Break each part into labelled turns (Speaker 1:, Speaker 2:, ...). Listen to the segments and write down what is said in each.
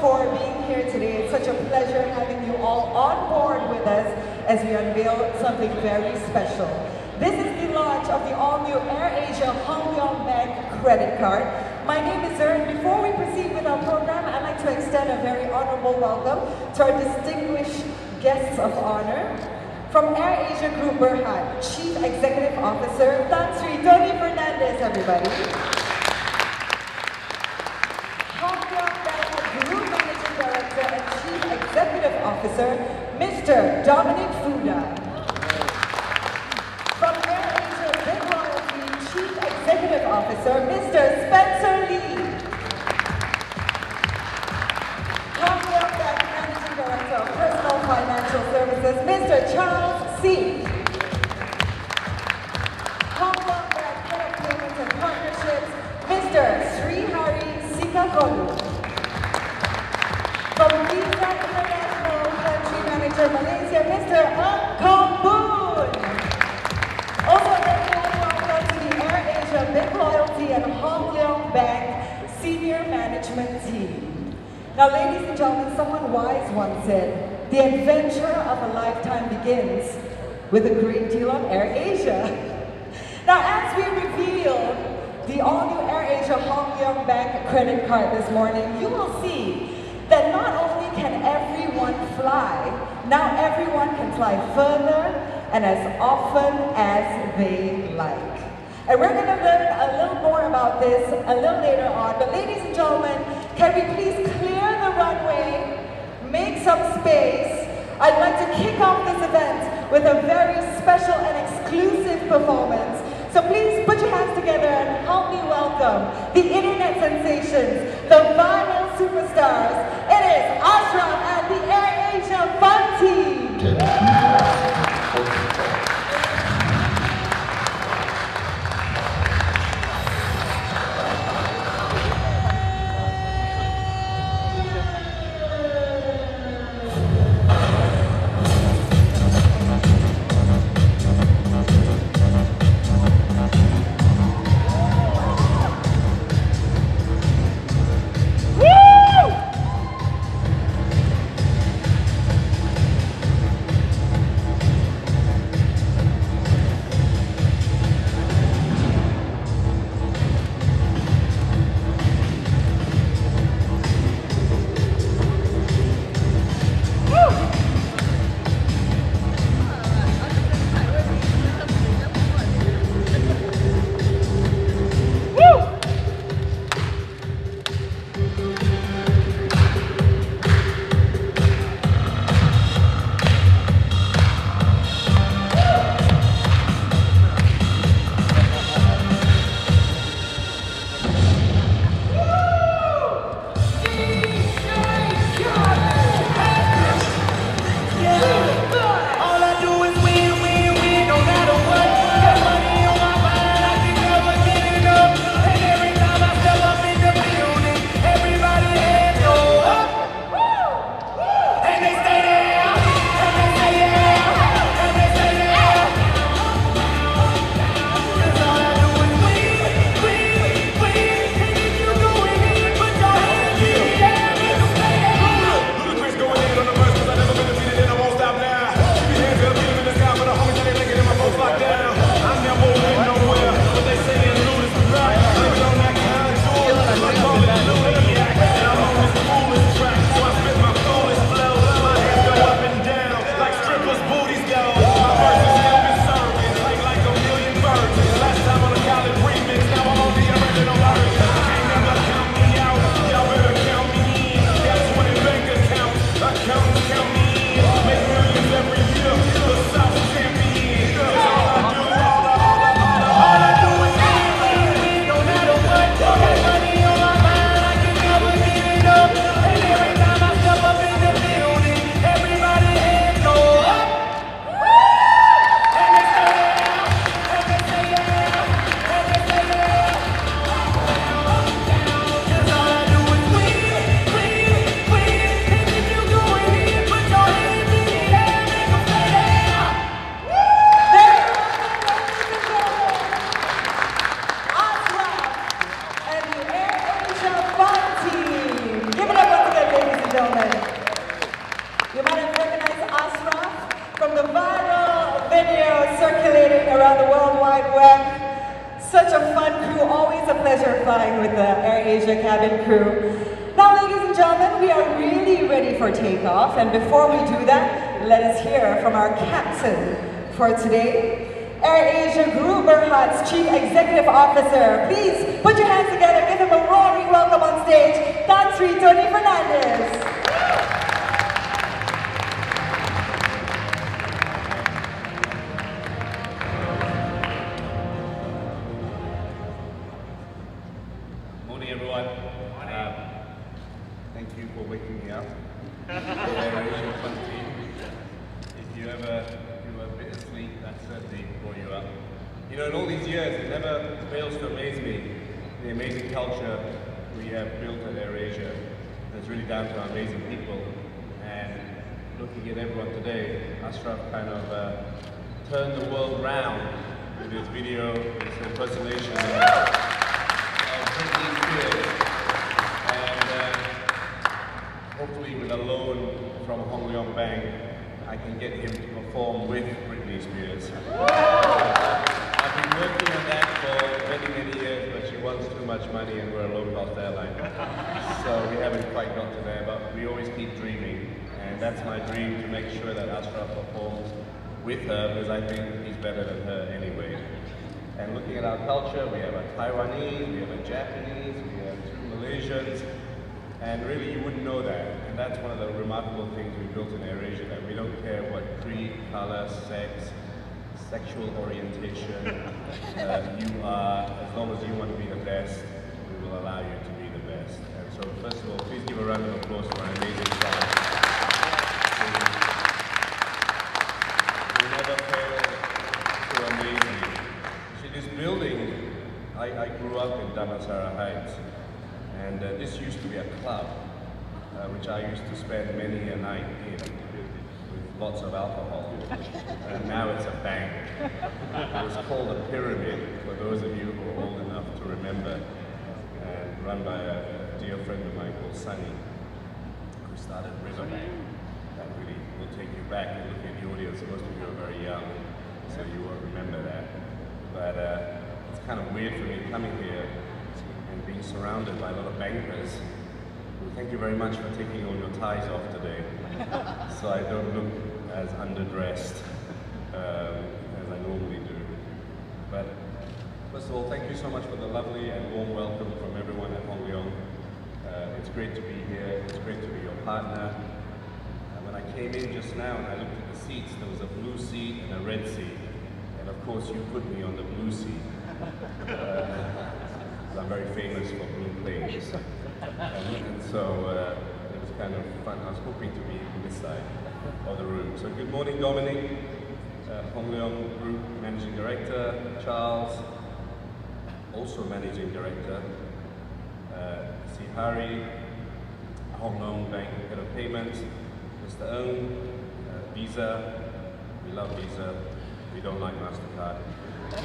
Speaker 1: for being here today. It's such a pleasure having you all on board with us as we unveil something very special. This is the launch of the all-new AirAsia Hong Leong Bank credit card. My name is Zern. Before we proceed with our program, I'd like to extend a very honorable welcome to our distinguished guests of honor. From AirAsia Group Berhad, Chief Executive Officer Tan Sri Tony Fernandez, everybody. Hong Leong Bank Group Managing Director and Chief Executive Officer, Mr. Dominic Fuda. From AirAsia Big Loyalty Chief Executive Officer, Mr. Spencer Lee. Hong Leong Bank Managing Director of Personal Financial Services, Mr. Charles C. Hong Leong Bank Head of Payments and Partnerships, Mr. Srihari Sikakolu. From Visa International Country Manager Malaysia, Mr. Ang Kong Boon. Also a very warm welcome to the AirAsia Big Loyalty and Hong Leong Bank Senior Management Team. Now, ladies and gentlemen, someone wise once said, the adventure of a lifetime begins with a great deal on AirAsia. Now, as we reveal the all-new AirAsia Hong Leong Bank credit card this morning, you will see that not only can everyone fly, now everyone can fly further and as often as they like. And we're going to learn a little more about this a little later on. But ladies and gentlemen, can we please clear the runway, make some space? I'd like to kick off this event with a very special and exclusive performance. So please put your hands together and help me welcome the internet sensations, the vinyl superstars. It is Ashraf and the AirAsia Fun Team. on the World Wide Web. Such a fun crew, always a pleasure flying with the AirAsia cabin crew. Now, ladies and gentlemen, we are really ready for takeoff, and before we do that, let us hear from our captain for today, AirAsia Group Berhad's Chief Executive Officer. Please put your hands together, give him a roaring welcome on stage, Tan Sri Tony Fernandez.
Speaker 2: Morning, everyone. Thank you for waking me up. AirAsia fun team. If you ever do a bit of sleep, that certainly brought you up. You know, in all these years, it never fails to amaze me the amazing culture we have built at AirAsia. That's really down to our amazing people. And looking at everyone today, Ashraf kind of turned the world round with his video, his impersonation of Britney Spears. And hopefully with a loan from Hong Leong Bank, I can get him to perform with Britney Spears. I've been working on that for many, many years, but she wants too much money and we're a low-cost airline. So we haven't quite got to there, but we always keep dreaming. And that's my dream, to make sure that Ashraf performs with her, because I think he's better than her anyway. And looking at our culture, we have a Taiwanese, we have a Japanese, we have 2 Malaysians, and really you wouldn't know that. And that's one of the remarkable things we built in AirAsia, that we don't care what creed, color, sex, sexual orientation you are. As long as you want to be the best, we will allow you to be the best. And so first of all, please give a round of applause for our amazing staff. We never fail to amaze me. See, this building, I grew up in Damansara Heights, and this used to be a club, which I used to spend many a night in, with lots of alcohol. And now it's a bank. It was called a pyramid, for those of you who are old enough to remember, and run by a dear friend of mine called Sunny, who started Riverbank. That really will take you back and look at the audience. Most of you are very young, so you won't remember that. But it's kind of weird for me coming here and being surrounded by a lot of bankers. Well, thank you very much for taking all your ties off today, so I don't look as underdressed as I normally do. But first of all, thank you so much for the lovely and warm welcome from everyone at Hong Leong. It's great to be here. It's great to be your partner. When I came in just now and I looked at the seats, there was a blue seat and a red seat. And of course, you put me on the blue seat. I'm very famous for blue planes. And so it was kind of fun. I was hoping to be on this side of the room. So good morning, Dominic, Hong Leong Group Managing Director, Charles, also Managing Director, Sihari, Hong Leong Bank Head of Payments, Mr. Ng, Visa. We love Visa. We don't like MasterCard. So I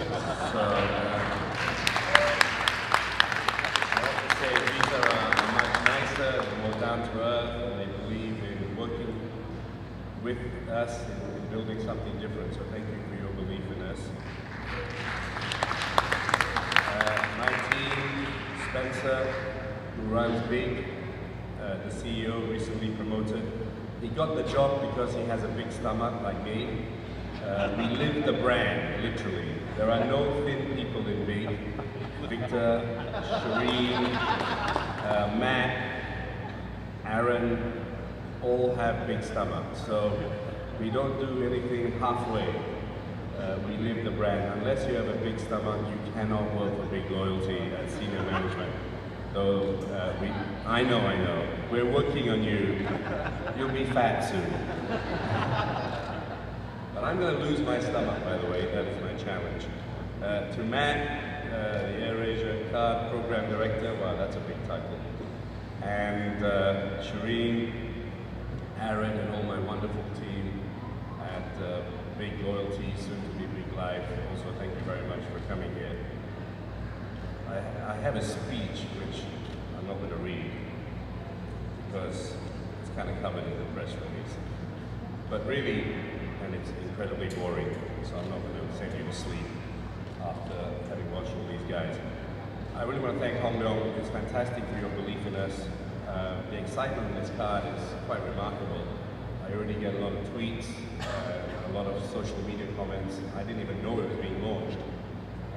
Speaker 2: have to say, Visa are much nicer, more down to earth, and they believe in working with us in building something different. So thank you for your belief in us. My team, Spencer, who runs Big, the CEO, recently promoted. He got the job because he has a big stomach like me. We live the brand, literally. There are no thin people in Big. Victor, Shireen, Matt, Aaron, all have big stomachs. So we don't do anything halfway. We live the brand. Unless you have a big stomach, you cannot work for Big Loyalty at senior management. So I know. We're working on you. You'll be fat soon. But I'm going to lose my stomach, by the way. That is my challenge. To Matt, the AirAsia Card Program Director. Wow, that's a big title. And Shireen, Aaron, and all my wonderful team at Big Loyalty, soon to be Big Life. Also, thank you very much for coming here. I have a speech which I'm not going to read because it's kind of covered in the press release. But really, and it's incredibly boring, so I'm not going to send you to sleep. after having watched all these guys. I really want to thank Hong Leong. It's fantastic for your belief in us. The excitement in this card is quite remarkable. I already get a lot of tweets, a lot of social media comments. I didn't even know it was being launched.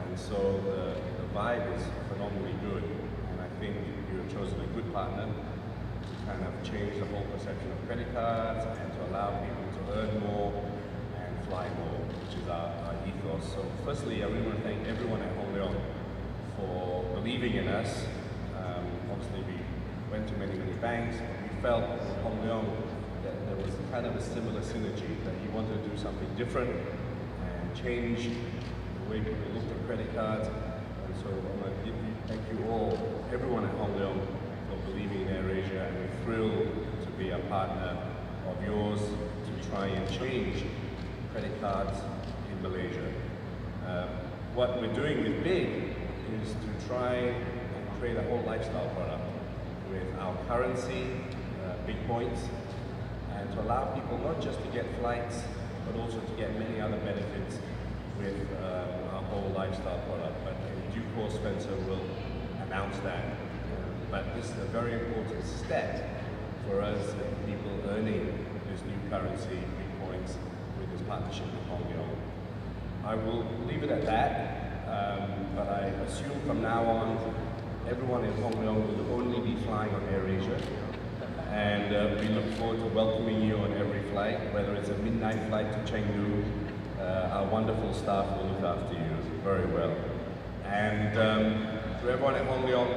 Speaker 2: And so the vibe is phenomenally good. And I think you have chosen a good partner to kind of change the whole perception of credit cards and to allow people to earn more and fly more, which is our ethos. So firstly, I really want to thank everyone at Hong Leong for believing in us. Obviously, we went to many banks, but we felt with Hong Leong that there was kind of a similar synergy, that he wanted to do something different and change the way people looked at credit cards. And so I want to thank you all, everyone at Hong Leong, for believing in AirAsia, and we're thrilled to be a partner of yours to try and change credit cards in Malaysia. What we're doing with Big is to try and create a whole lifestyle product with our currency, Big Points, and to allow people not just to get flights, but also to get many other benefits with our whole lifestyle product. But in due course, Spencer will announce that. But this is a very important step for us, people earning this new currency, Big Points, with this partnership with Hong Leong. I will leave it at that. But I assume from now on, everyone in Hong Leong will only be flying on AirAsia. And we look forward to welcoming you on every flight, whether it's a midnight flight to Chengdu. Our wonderful staff will look after you very well. And to everyone at Hong Leong,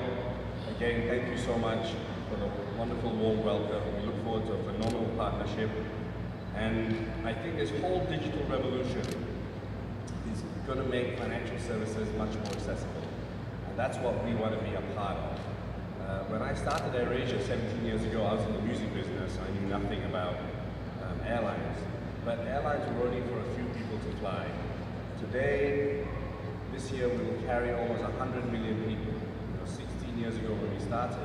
Speaker 2: again, thank you so much for the wonderful warm welcome. We look forward to a phenomenal partnership. And I think this whole digital revolution is going to make financial services much more accessible. And that's what we want to be a part of. When I started AirAsia 17 years ago, I was in the music business. I knew nothing about airlines. But airlines were only for a few people to fly. Today, this year, we will carry almost 100 million people. 16 years ago when we started,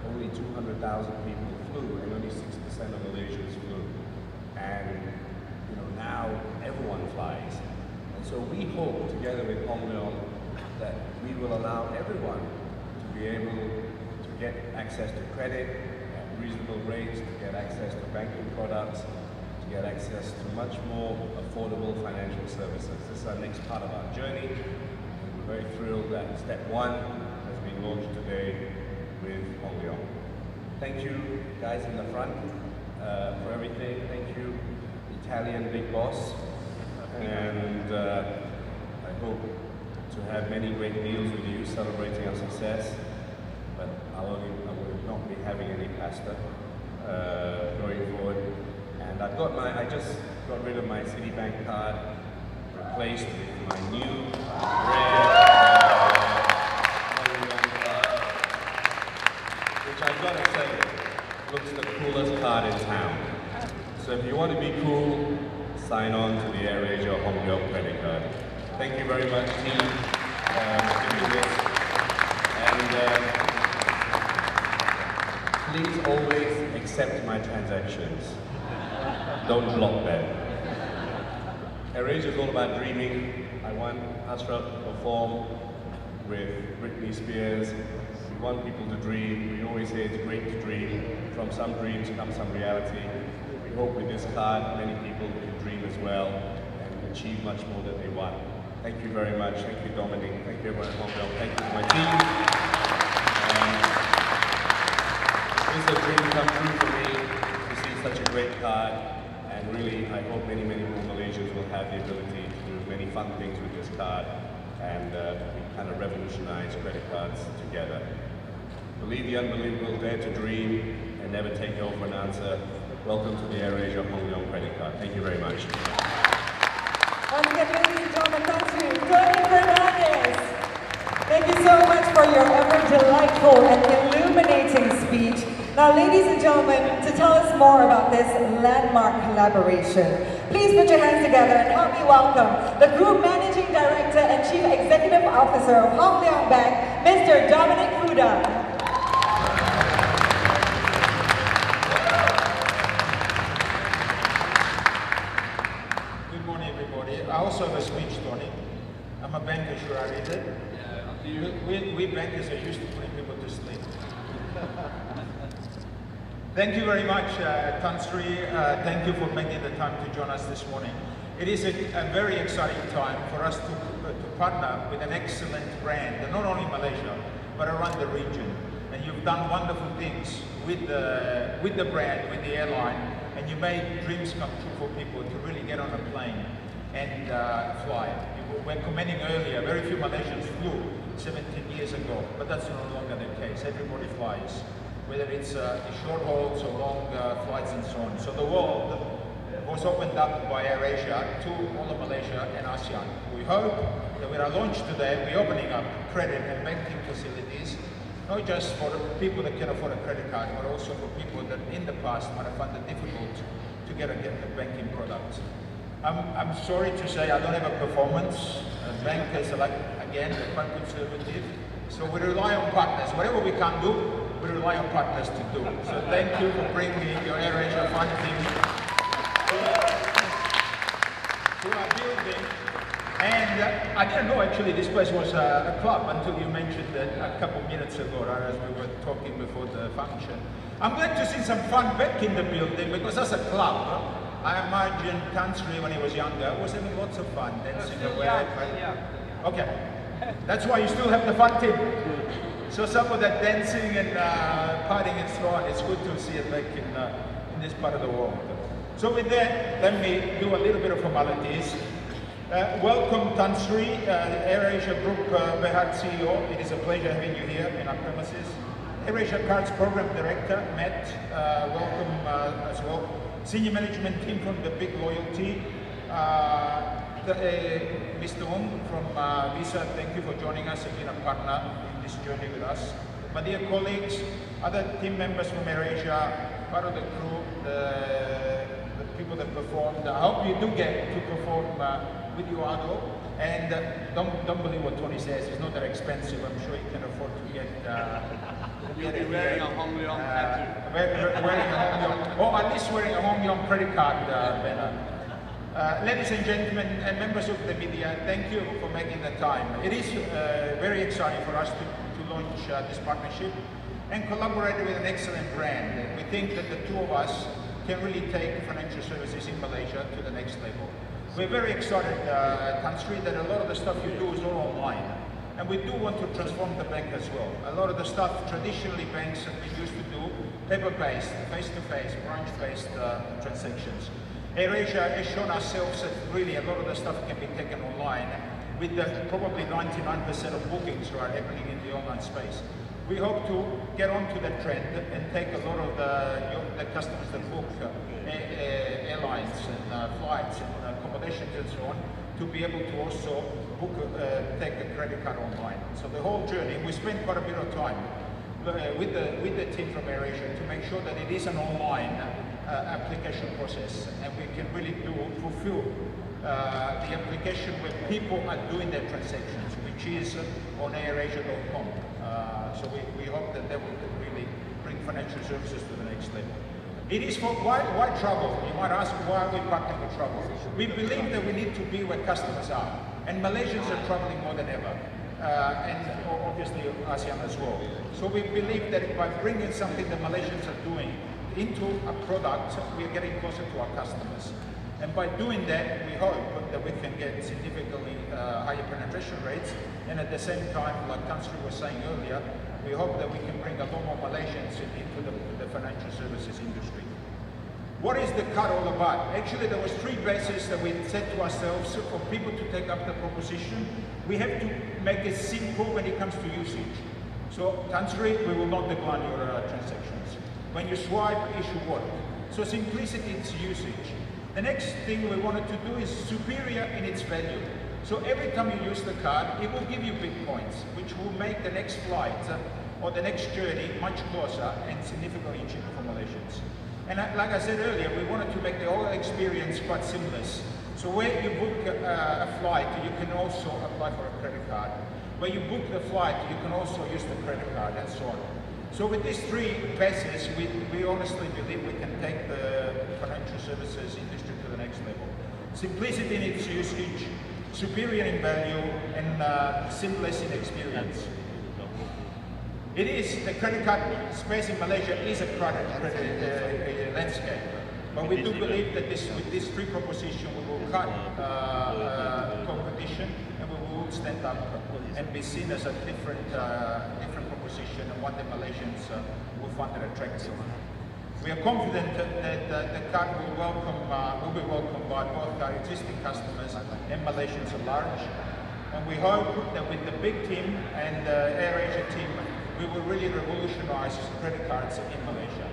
Speaker 2: only 200,000 people flew, and only 6% of Malaysians flew. And now everyone flies. And so we hope, together with Hong Leong, that we will allow everyone to be able to get access to credit at reasonable rates, to get access to banking products, to get access to much more affordable financial services. This is our next part of our journey, and we're very thrilled that step one has been launched today with Hong Leong. Thank you, guys in the front, for everything. Thank you, Italian Big Boss, and I hope to have many great meals with you celebrating our success, but I will not be having any pasta going forward. And I just got rid of my Citibank card, replaced with my new red card, which I've got to say looks the coolest card in town. So if you want to be cool, sign on to the AirAsia Hong Leong credit card. Thank you very much, team, for doing this. And please always accept my transactions. Don't block them. AirAsia is all about dreaming. I want Ashraf to perform with Britney Spears. We want people to dream. We always say it's great to dream. From some dreams comes some reality. We hope with this card, many people can dream as well and achieve much more than they want. Thank you very much. Thank you, Dominic. Thank you, everyone at Hong Leong. Thank you to my team. This is a dream come true for me to see such a great card. And really, I hope many more Malaysians will have the ability to do many fun things with this card and we kind of revolutionize credit cards together. Believe the unbelievable, dare to dream, and never take no for an answer. Welcome to the AirAsia Hong Leong credit card. Thank you very much.
Speaker 1: Once again, ladies and gentlemen, thank you, Tony Fernandez. Thank you so much for your ever delightful and illuminating speech. Now, ladies and gentlemen, to tell us more about this landmark collaboration, please put your hands together and help me welcome the Group Managing Director and Chief Executive Officer of Hong Leong Bank, Mr. Dominic Fuda.
Speaker 3: I also have a speech, Tony. I'm a bank assurer Thank you very much, Tan Sri. Thank you for making the time to join us this morning. It is a very exciting time for us to partner with an excellent brand, not only in Malaysia, but around the region. And you've done wonderful things with the brand, with the airline, and you made dreams come true for people to really get on a plane and fly. You were commenting earlier, very few Malaysians flew 17 years ago, but that's no longer the case. Everybody flies, whether it's short hauls or long flights and so on. So the world was opened up by AirAsia to all of Malaysia and ASEAN. We hope that with our launch today, we're opening up credit and banking facilities, not just for the people that can afford a credit card, but also for people that in the past might have found it difficult to get a banking product. I'm sorry to say I don't have a performance. Bankers are again, they're quite conservative. So we rely on partners. Whatever we can do, we rely on partners to do. So thank you for bringing your AirAsia fund team to our building. And I didn't know actually this place was a club until you mentioned it a couple minutes ago, right, as we were talking before the function. I'm glad to see some fun back in the building because as a club, I imagine Tan Sri when he was younger was having lots of fun dancing away. Yeah. Okay, that's why you still have the fun team. So some of that dancing and partying and so on, it's good to see it back in this part of the world. So with that, let me do a little bit of formalities. Welcome Tan Sri, AirAsia Group Berhad CEO. It is a pleasure having you here in our premises. AirAsia Cards Program Director, Matt, welcome as well. Senior management team from the Big Loyalty. Mr. Leong from Visa, thank you for joining us and being a partner in this journey with us. My dear colleagues, other team members from AirAsia, part of the crew, the people that performed. I hope you do get to perform with your idol. And don't believe what Tony says, it's not that expensive. I'm sure you can afford to get it.
Speaker 2: Wearing a Hong Leong tattoo.
Speaker 3: Wearing a Hong Leong, or at least wearing a Hong Leong credit card banner. Ladies and gentlemen and members of the media, thank you for making the time. It is very exciting for us to launch this partnership and collaborate with an excellent brand. We think that the two of us can really take financial services in Malaysia to the next level. We're very excited, Tan Sri, that a lot of the stuff you do is all online. And we do want to transform the bank as well. A lot of the stuff traditionally banks have been used to do, paper-based, face-to-face, branch-based transactions. AirAsia has shown ourselves that really a lot of the stuff can be taken online with probably 99% of bookings are happening in the online space. We hope to get onto that trend and take a lot of the customers that book airlines and flights and accommodations and so on to be able to also book, take a credit card online. So the whole journey, we spend quite a bit of time with the team from AirAsia to make sure that it is an online application process and we can really fulfill the application where people are doing their transactions, which is on airasia.com. So we hope that will really bring financial services to the next level. It is for why travel? You might ask why we partner with travel. We believe that we need to be where customers are, and Malaysians are traveling more than ever, and obviously ASEAN as well. So we believe that by bringing something that Malaysians are doing into a product, we are getting closer to our customers. And by doing that, we hope that we can get significantly higher penetration rates, and at the same time, like Tan Sri was saying earlier, we hope that we can bring a lot more Malaysians into the financial services industry. What is the card all about? Actually, there was 3 bases that we set to ourselves for people to take up the proposition. We have to make it simple when it comes to usage. So, Tan Sri, we will not decline your transactions. When you swipe, it should work. So simplicity is usage. The next thing we wanted to do is superior in its value. So every time you use the card, it will give you big points, which will make the next flight or the next journey much closer and significantly cheaper for Malaysians. And like I said earlier, we wanted to make the whole experience quite seamless. So where you book a flight, you can also apply for a credit card. Where you book the flight, you can also use the credit card and so on. So with these 3 bases, we honestly believe we can take the financial services industry to the next level. Simplicity in its usage, superior in value, and seamless in experience. It is, the credit card space in Malaysia is a crowded landscape. But we do believe that with this free proposition, we will cut competition and we will stand up and be seen as a different proposition and one that Malaysians will find that attractive. We are confident that the card will be welcomed by both our existing customers and Malaysians at large. And we hope that with the big team and the AirAsia team, we will really revolutionize credit cards in Malaysia.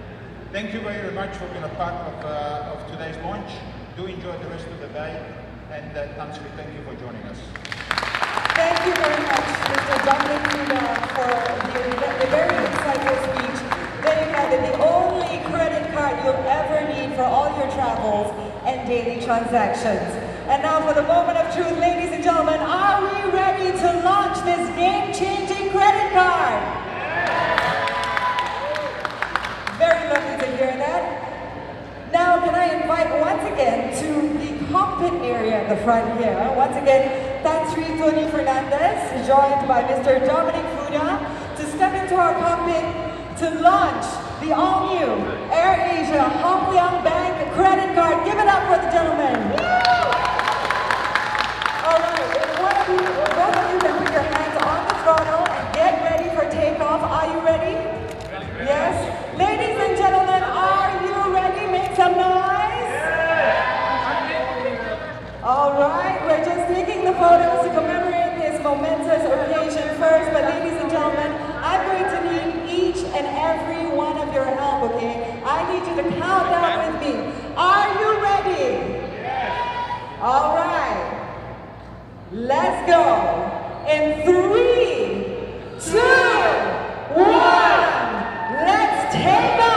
Speaker 3: Thank you very much for being a part of today's launch. Do enjoy the rest of the day. And Tan Sri, thank you for joining us.
Speaker 1: Thank you very much, Mr. Dominic Luna, for the very insightful speech. There you have it, the only credit card you'll ever need for all your travels and daily transactions. And now for the moment of truth, ladies and gentlemen, are we ready to launch this game-changing credit card? Very lovely to hear that. Now can I invite once again to the cockpit area at the front here. Once again, Tan Sri Tony Fernandez, joined by Mr. Dominic Fuda, to step into our cockpit to launch the all-new AirAsia Hong Leong Bank credit card. Give it up for the gentleman. All right, if both of you can put your hands on the throttle and get ready for takeoff. Are you ready? Yes? Ladies and gentlemen, are you ready? Make some noise. All right, we're just taking the photos to commemorate this momentous occasion first, but ladies and gentlemen, I'm going to need each and every one of your help, okay? I need you to count down with me. Are you ready? Yes. All right. Let's go. In 3, 2, 1. Let's take off.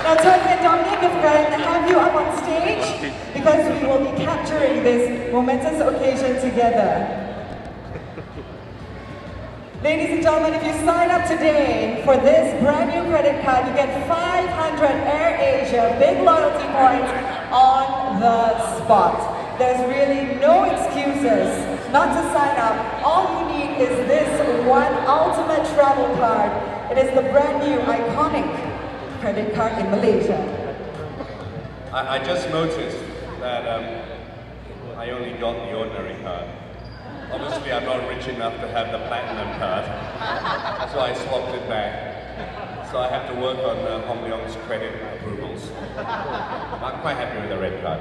Speaker 1: Now, Tony and Dominic, if I can have you up on stage, because we will be capturing this momentous occasion together. Ladies and gentlemen, if you sign up today for this brand new credit card, you get 500 AirAsia big loyalty points on the spot. There's really no excuses not to sign up. All you need is this one ultimate travel card. It is the brand new iconic credit card in Malaysia.
Speaker 2: I just noticed that I only got the ordinary card. Obviously, I'm not rich enough to have the platinum card, so I swapped it back. So I have to work on Hong Leong's credit approvals. I'm quite happy with the red card.